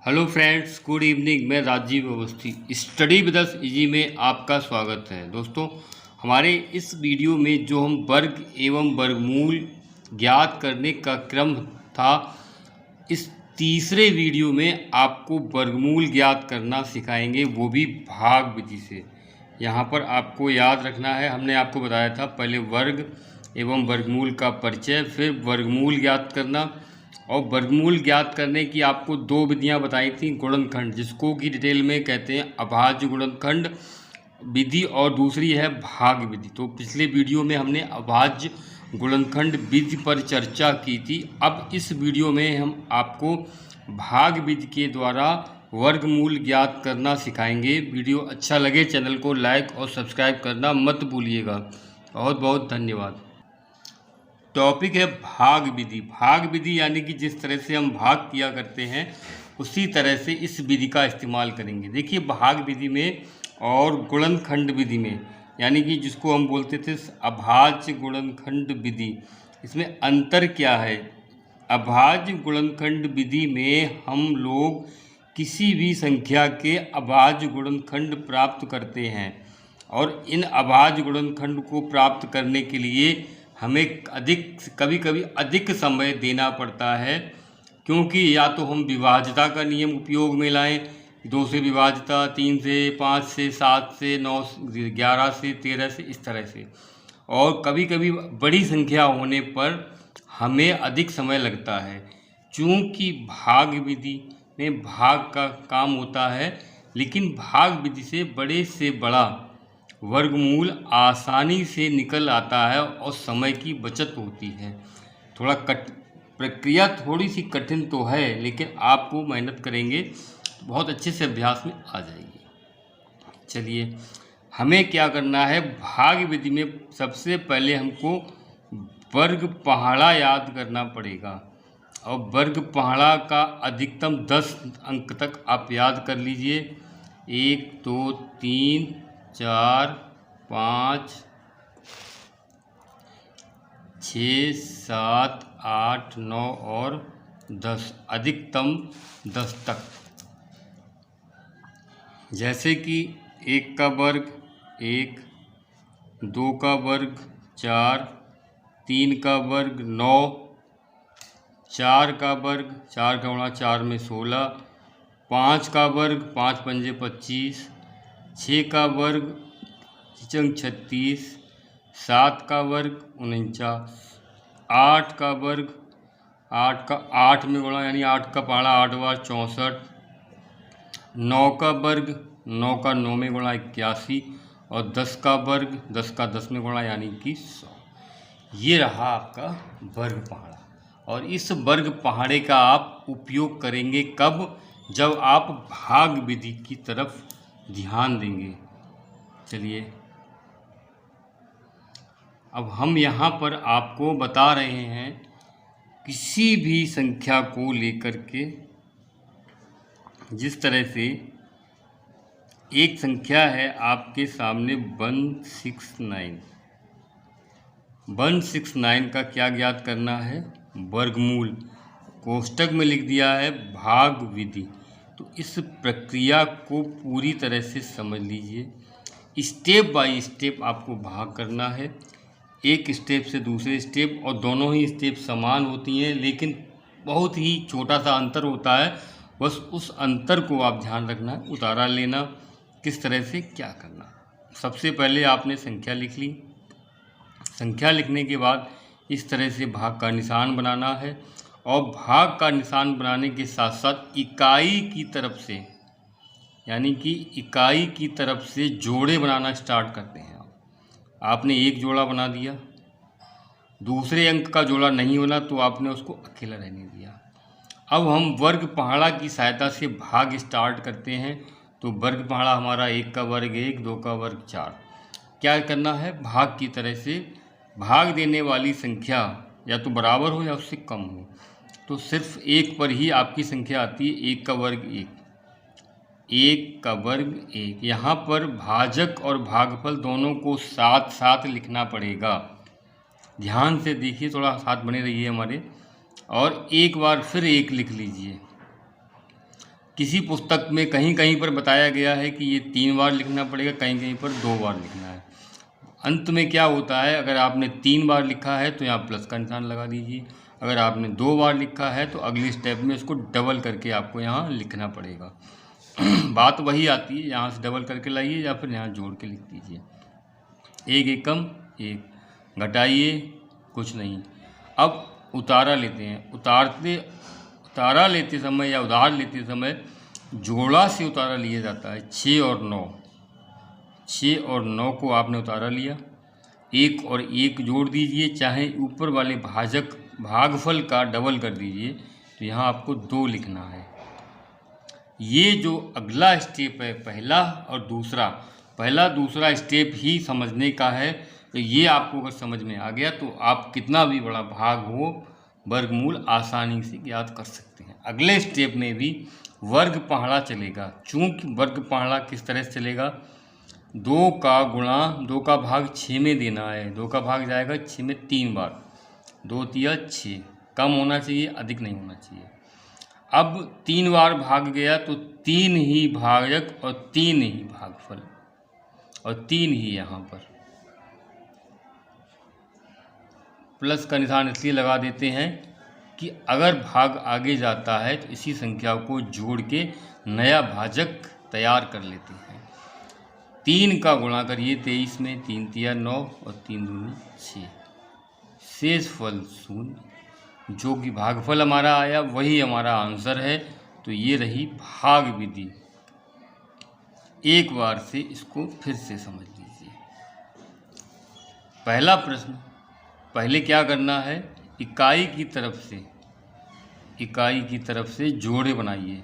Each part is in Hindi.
Hello friends, good evening. मैं Rajiv Awasthi, study with us easy में आपका स्वागत है। दोस्तों, हमारे इस वीडियो में जो हम वर्ग एवं वर्गमूल ज्ञात करने का क्रम था, इस तीसरे वीडियो में आपको वर्गमूल ज्ञात करना सिखाएंगे, वो भी भाग विधि से। यहाँ पर आपको याद रखना है, हमने आपको बताया था पहले वर्ग एवं वर्गमूल का परिचय, फिर वर्गमूल ज्ञात करना। और वर्गमूल ज्ञात करने की आपको दो विधियां बताई थी, गुणनखंड, जिसको कि डिटेल में कहते हैं अभाज्य गुणनखंड विधि, और दूसरी है भाग विधि। तो पिछले वीडियो में हमने अभाज्य गुणनखंड विधि पर चर्चा की थी। अब इस वीडियो में हम आपको भाग विधि के द्वारा वर्गमूल ज्ञात करना सिखाएंगे। वीडियो अच्छा लगे चैनल को लाइक और सब्सक्राइब करना मत भूलिएगा। बहुत बहुत धन्यवाद। टॉपिक है भाग विधि। भाग विधि यानी कि जिस तरह से हम भाग किया करते हैं उसी तरह से इस विधि का इस्तेमाल करेंगे। देखिए, भाग विधि में और गुणनखंड विधि में, यानी कि जिसको हम बोलते थे अभाज्य गुणनखंड विधि, इसमें अंतर क्या है? अभाज्य गुणनखंड विधि में हम लोग किसी भी संख्या के अभाज्य गुणनखंड प्राप्त करते हैं, और इन अभाज्य गुणनखंड को प्राप्त करने के लिए हमें कभी कभी अधिक समय देना पड़ता है, क्योंकि या तो हम विभाज्यता का नियम उपयोग में लाएं, 2 से विभाज्यता, 3 से, 5 से, 7 से, 9, 11 से, 13 से, इस तरह से। और कभी कभी बड़ी संख्या होने पर हमें अधिक समय लगता है। चूँकि भाग विधि में भाग का काम होता है, लेकिन भाग विधि से बड़े से बड़ा वर्गमूल आसानी से निकल आता है और समय की बचत होती है। प्रक्रिया थोड़ी सी कठिन तो है, लेकिन आपको मेहनत करेंगे तो बहुत अच्छे से अभ्यास में आ जाएगी। चलिए, हमें क्या करना है? भाग विधि में सबसे पहले हमको वर्ग पहाड़ा याद करना पड़ेगा, और वर्ग पहाड़ा का अधिकतम 10 अंक तक आप याद कर लीजिए। 1 2 3 4 5 6 7 8 9 और 10, अधिकतम 10 तक। जैसे कि 1 का वर्ग 1, 2 का वर्ग 4, 3 का वर्ग 9, 4 का वर्ग 4 का गुणा 4 में 16, 5 का वर्ग 5 पंजे 25, 6 का वर्ग 36, 7 का वर्ग 49, 8 का वर्ग 8 में गुणा यानी 8 का पहाड़ा 8 बार 64, 9 का वर्ग 9 का 9 में गुणा 81, और 10 का वर्ग 10 का 10 में गुणा यानी कि 100। ये रहा आपका वर्ग पहाड़ा। और इस वर्ग पहाड़े का आप उपयोग करेंगे कब? जब आप भाग विधि की तरफ ध्यान देंगे। चलिए, अब हम यहाँ पर आपको बता रहे हैं किसी भी संख्या को लेकर के, जिस तरह से एक संख्या है आपके सामने 169। 169 का क्या ज्ञात करना है? वर्गमूल। कोष्टक में लिख दिया है भाग विधि। तो इस प्रक्रिया को पूरी तरह से समझ लीजिए। स्टेप बाय स्टेप आपको भाग करना है, एक स्टेप से दूसरे स्टेप, और दोनों ही स्टेप समान होती हैं, लेकिन बहुत ही छोटा सा अंतर होता है। बस उस अंतर को आप ध्यान रखना है, उतारा लेना, किस तरह से क्या करना। सबसे पहले आपने संख्या लिख ली। संख्या लिखने के बाद इस तरह से भाग का निशान बनाना है, और भाग का निशान बनाने के साथ साथ इकाई की तरफ से यानी कि इकाई की तरफ से जोड़े बनाना स्टार्ट करते हैं। आपने एक जोड़ा बना दिया, दूसरे अंक का जोड़ा नहीं बना तो आपने उसको अकेला रहने दिया। अब हम वर्ग पहाड़ा की सहायता से भाग स्टार्ट करते हैं। तो वर्ग पहाड़ा हमारा 1 का वर्ग 1, 2 का वर्ग 4। क्या करना है, भाग की तरह से भाग देने वाली संख्या या तो बराबर हो या उससे कम हो। तो सिर्फ 1 पर ही आपकी संख्या आती है, 1 का वर्ग 1, 1 का वर्ग 1। यहाँ पर भाजक और भागफल दोनों को साथ साथ लिखना पड़ेगा। ध्यान से देखिए, थोड़ा साथ बने रहिए हमारे। और एक बार फिर 1 लिख लीजिए। किसी पुस्तक में कहीं कहीं पर बताया गया है कि ये 3 बार लिखना पड़ेगा, कहीं कहीं पर 2 बार लिखना है। अंत में क्या होता है, अगर आपने 3 बार लिखा है तो यहाँ प्लस का निशान लगा दीजिए। अगर आपने 2 बार लिखा है तो अगली स्टेप में इसको डबल करके आपको यहाँ लिखना पड़ेगा। बात वही आती है, यहाँ से डबल करके लाइए या फिर यहाँ जोड़ के लिख दीजिए। 1 एकम 1, घटाइए कुछ नहीं। अब उतारा लेते हैं। उतारा लेते समय या उधार लेते समय जोड़ा से उतारा लिया जाता है। 6 और 9, 6 और 9 को आपने उतारा लिया। 1 और 1 जोड़ दीजिए, चाहे ऊपर वाले भागफल का डबल कर दीजिए। तो यहाँ आपको 2 लिखना है। ये जो अगला स्टेप है, पहला दूसरा स्टेप ही समझने का है। तो ये आपको अगर समझ में आ गया तो आप कितना भी बड़ा भाग हो वर्गमूल आसानी से ज्ञात कर सकते हैं। अगले स्टेप में भी वर्ग पहाड़ा चलेगा। चूंकि वर्ग पहाड़ा किस तरह से चलेगा, 2 का गुणा 2 का भाग 6 में देना है। 2 का भाग जाएगा 6 में 3 बार, 2 तिया 6, कम होना चाहिए, अधिक नहीं होना चाहिए। अब 3 बार भाग गया तो 3 ही भाजक और 3 ही भागफल और 3 ही यहाँ पर प्लस का निशान इसलिए लगा देते हैं कि अगर भाग आगे जाता है तो इसी संख्या को जोड़ के नया भाजक तैयार कर लेते हैं। 3 का गुणा करिए 23 में, 3 तिया 9 और 3 दूनी 6, शेष फल 0। जो कि भागफल हमारा आया वही हमारा आंसर है। तो ये रही भाग विधि। एक बार से इसको फिर से समझ लीजिए। पहला प्रश्न, पहले क्या करना है, इकाई की तरफ से जोड़े बनाइए।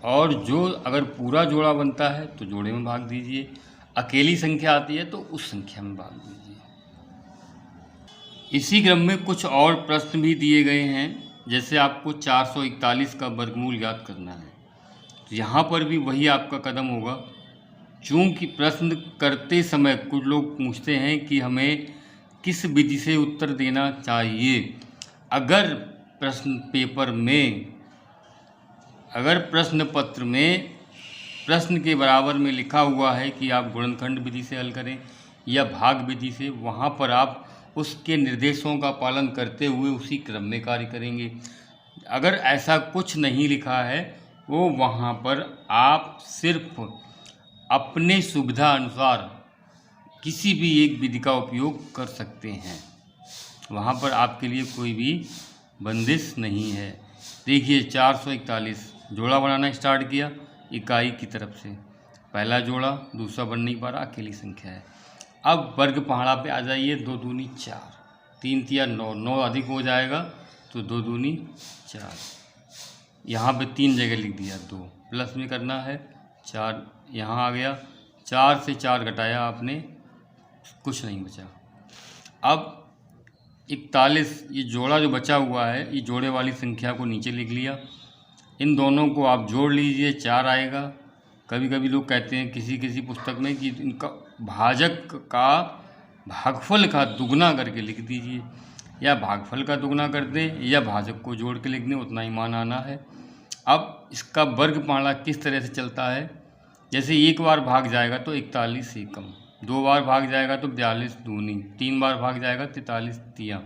और जो अगर पूरा जोड़ा बनता है तो जोड़े में भाग दीजिए, अकेली संख्या आती है तो उस संख्या में भाग दीजिए। इसी क्रम में कुछ और प्रश्न भी दिए गए हैं। जैसे आपको 441 का वर्गमूल ज्ञात करना है, तो यहाँ पर भी वही आपका कदम होगा। चूँकि प्रश्न करते समय कुछ लोग पूछते हैं कि हमें किस विधि से उत्तर देना चाहिए। अगर प्रश्न पत्र में प्रश्न के बराबर में लिखा हुआ है कि आप गुणनखंड विधि से हल करें या भाग विधि से, वहाँ पर आप उसके निर्देशों का पालन करते हुए उसी क्रम में कार्य करेंगे। अगर ऐसा कुछ नहीं लिखा है वो वहाँ पर आप सिर्फ अपने सुविधा अनुसार किसी भी एक विधि का उपयोग कर सकते हैं। वहाँ पर आपके लिए कोई भी बंदिश नहीं है। देखिए 441 जोड़ा बनाना स्टार्ट किया इकाई की तरफ से, पहला जोड़ा, दूसरा बन नहीं पा रहा, अकेली संख्या है। अब वर्ग पहाड़ा पे आ जाइए, 2 दूनी 4, 3 तिया 9, 9 अधिक हो जाएगा तो 2 दूनी 4, यहाँ पे 3 जगह लिख दिया, 2 प्लस में करना है, 4 यहाँ आ गया, 4 से 4 घटाया आपने, कुछ नहीं बचा। अब 41 ये जोड़ा जो बचा हुआ है, ये जोड़े वाली संख्या को नीचे लिख लिया। इन दोनों को आप जोड़ लीजिए, 4 आएगा। कभी कभी लोग कहते हैं किसी पुस्तक में कि इनका भाजक का भागफल का दुगना करके लिख दीजिए, या भागफल का दुगना कर दें या भाजक को जोड़ के लिख दें, उतना ही मान आना है। अब इसका वर्ग पहाड़ा किस तरह से चलता है, जैसे 1 बार भाग जाएगा तो 41 एकम, 2 बार भाग जाएगा तो 42 दूनी, 3 बार भाग जाएगा 43 तिया।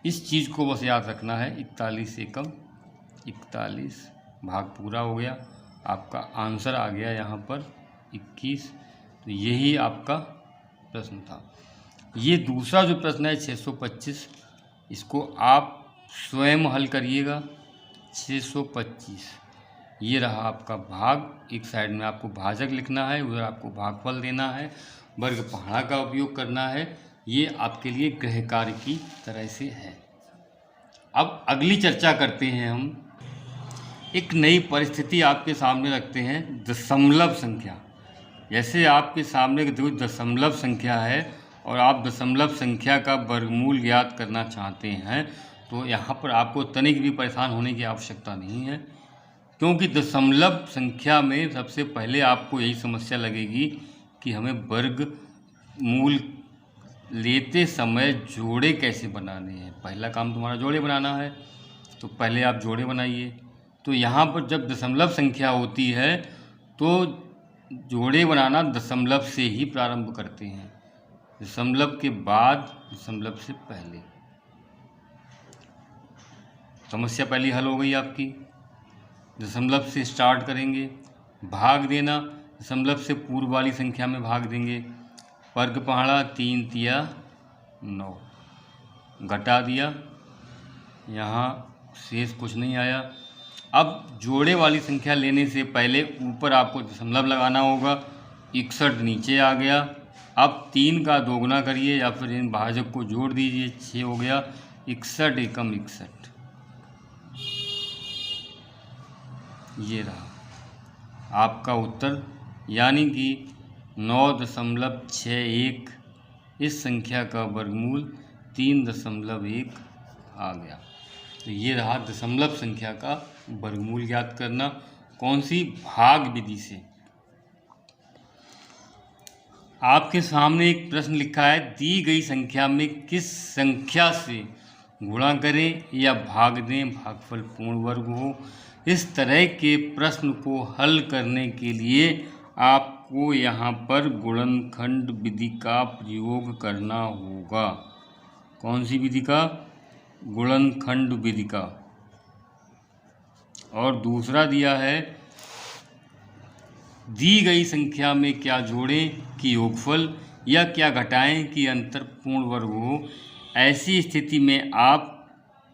इस चीज़ को बस याद रखना है, 41 एकम 41 भाग पूरा हो गया, आपका आंसर आ गया यहाँ पर 21। तो यही आपका प्रश्न था। ये दूसरा जो प्रश्न है 625, इसको आप स्वयं हल करिएगा। 625 ये रहा आपका भाग, एक साइड में आपको भाजक लिखना है, उधर आपको भागफल देना है, वर्ग पहाड़ा का उपयोग करना है। ये आपके लिए गृह कार्य की तरह से है। अब अगली चर्चा करते हैं हम, एक नई परिस्थिति आपके सामने रखते हैं, दशमलव संख्या। जैसे आपके सामने जो दशमलव संख्या है और आप दशमलव संख्या का वर्गमूल ज्ञात करना चाहते हैं, तो यहाँ पर आपको तनिक भी परेशान होने की आवश्यकता नहीं है, क्योंकि दशमलव संख्या में सबसे पहले आपको यही समस्या लगेगी कि हमें वर्गमूल लेते समय जोड़े कैसे बनाने हैं। पहला काम तुम्हारा जोड़े बनाना है, तो पहले आप जोड़े बनाइए। तो यहाँ पर जब दशमलव संख्या होती है तो जोड़े बनाना दशमलव से ही प्रारंभ करते हैं, दशमलव के बाद दशमलव से पहले। समस्या पहली हल हो गई आपकी। दशमलव से स्टार्ट करेंगे, भाग देना, दशमलव से पूर्व वाली संख्या में भाग देंगे। वर्ग पहाड़ा 3 तिया 9, घटा दिया, यहाँ शेष कुछ नहीं आया। अब जोड़े वाली संख्या लेने से पहले ऊपर आपको दशमलव लगाना होगा। 61 नीचे आ गया। अब 3 का दोगुना करिए या फिर इन भाजक को जोड़ दीजिए, 6 हो गया। 61 एकम 61, ये रहा आपका उत्तर, यानी कि 9.61 इस संख्या का वर्गमूल 3.1 आ गया। तो ये रहा दशमलव संख्या का वर्गमूल ज्ञात करना। कौन सी? भाग विधि से। आपके सामने एक प्रश्न लिखा है, दी गई संख्या में किस संख्या से गुणा करें या भाग दें भागफल पूर्ण वर्ग हो। इस तरह के प्रश्न को हल करने के लिए आपको यहाँ पर गुणनखंड विधि का प्रयोग करना होगा। कौन सी विधि का? गुणनखंड विधि का। और दूसरा दिया है, दी गई संख्या में क्या जोड़ें कि योगफल या क्या घटाएं कि अंतर पूर्ण वर्ग हो। ऐसी स्थिति में आप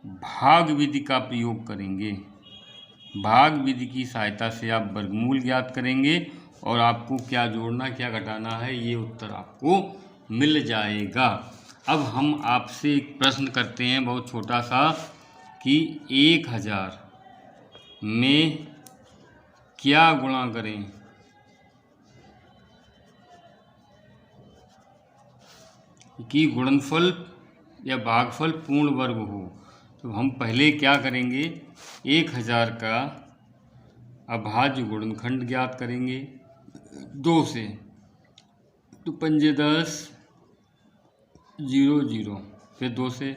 भाग विधि का प्रयोग करेंगे। भाग विधि की सहायता से आप वर्गमूल ज्ञात करेंगे और आपको क्या जोड़ना क्या घटाना है ये उत्तर आपको मिल जाएगा। अब हम आपसे एक प्रश्न करते हैं बहुत छोटा सा, कि 1000 में क्या गुणा करें। कि गुणनफल या भागफल पूर्ण वर्ग हो। तो हम पहले क्या करेंगे, 1000 का अभाज्य गुणनखंड ज्ञात करेंगे 2 से। तो 5 10 0 0, फिर 2 से,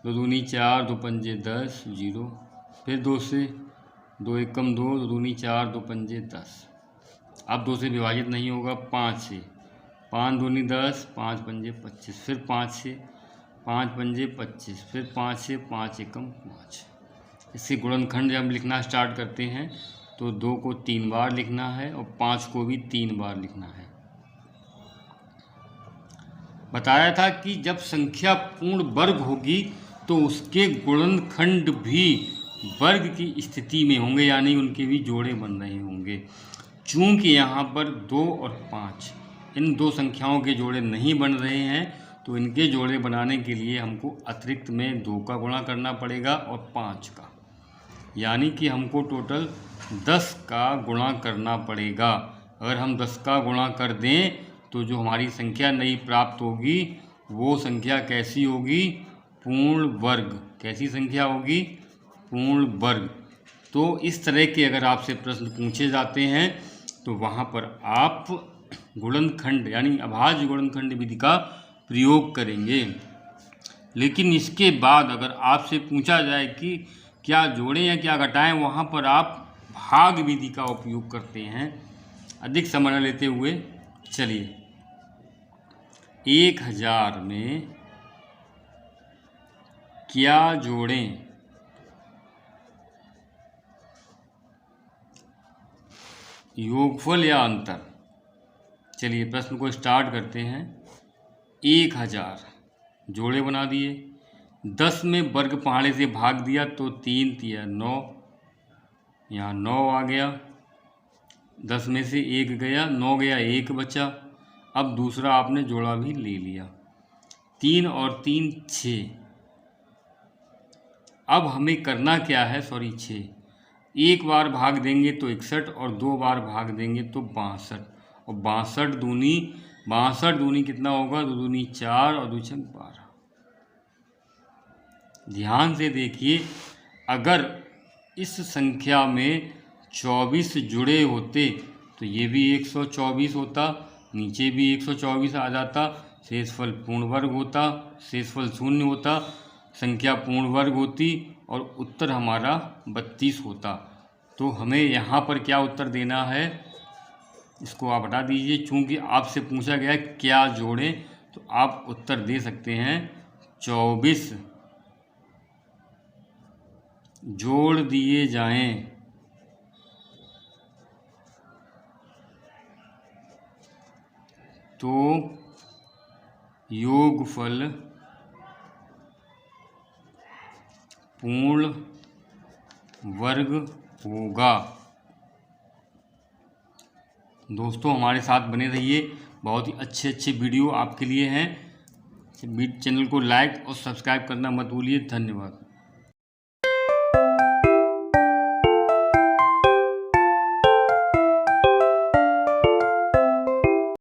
2 दूनी 4, 2 पंजे 10 0, फिर 2 से, 2 एकम 2, 2 दूनी 4, 2 पंजे 10। अब 2 से विभाजित नहीं होगा। 5 से, 5 दूनी 10, 5 पंजे 25, फिर 5 से, 5 पंजे 25, फिर 5 से, 5 एकम 5। इससे गुणनखंड जब लिखना स्टार्ट करते हैं तो 2 को 3 बार लिखना है और 5 को भी 3 बार लिखना है। बताया था कि जब संख्या पूर्ण वर्ग होगी तो उसके गुणनखंड भी वर्ग की स्थिति में होंगे, यानी उनके भी जोड़े बन रहे होंगे। चूंकि यहाँ पर 2 और 5 इन दो संख्याओं के जोड़े नहीं बन रहे हैं, तो इनके जोड़े बनाने के लिए हमको अतिरिक्त में 2 का गुणा करना पड़ेगा और 5 का, यानी कि हमको टोटल 10 का गुणा करना पड़ेगा। अगर हम 10 का गुणा कर दें तो जो हमारी संख्या नई प्राप्त होगी वो संख्या कैसी होगी? पूर्ण वर्ग। कैसी संख्या होगी? पूर्ण वर्ग। तो इस तरह के अगर आपसे प्रश्न पूछे जाते हैं तो वहाँ पर आप गुणनखंड यानी अभाज्य गुणनखंड विधि का प्रयोग करेंगे। लेकिन इसके बाद अगर आपसे पूछा जाए कि क्या जोड़ें या क्या घटाएं, वहाँ पर आप भाग विधि का उपयोग करते हैं। अधिक समय न लेते हुए चलिए, 1000 में क्या जोड़ें? योगफल या अंतर। चलिए प्रश्न को स्टार्ट करते हैं। 1000 जोड़े बना दिए, 10 में वर्ग पहाड़े से भाग दिया तो 3 तिया 9, यहाँ 9 आ गया, 10 में से 1 गया, 9 गया, 1 बचा। अब दूसरा आपने जोड़ा भी ले लिया, 3 और 3 6। अब हमें करना क्या है, 6, एक बार भाग देंगे तो 61 और 2 बार भाग देंगे तो 62, और 62 दूनी कितना होगा, 2 दूनी 4 और 2 छक 12। ध्यान से देखिए, अगर इस संख्या में 24 जुड़े होते तो ये भी 124 होता, नीचे भी 124 आ जाता, शेषफल पूर्ण वर्ग होता, शेषफल 0 होता, संख्या पूर्ण वर्ग होती और उत्तर हमारा 32 होता। तो हमें यहाँ पर क्या उत्तर देना है, इसको आप हटा दीजिए। चूँकि आपसे पूछा गया है क्या जोड़ें, तो आप उत्तर दे सकते हैं 24 जोड़ दिए जाएं तो योगफल पूर्ण वर्ग होगा। दोस्तों हमारे साथ बने रहिए, बहुत ही अच्छे वीडियो आपके लिए हैं। चैनल को लाइक और सब्सक्राइब करना मत भूलिए। धन्यवाद।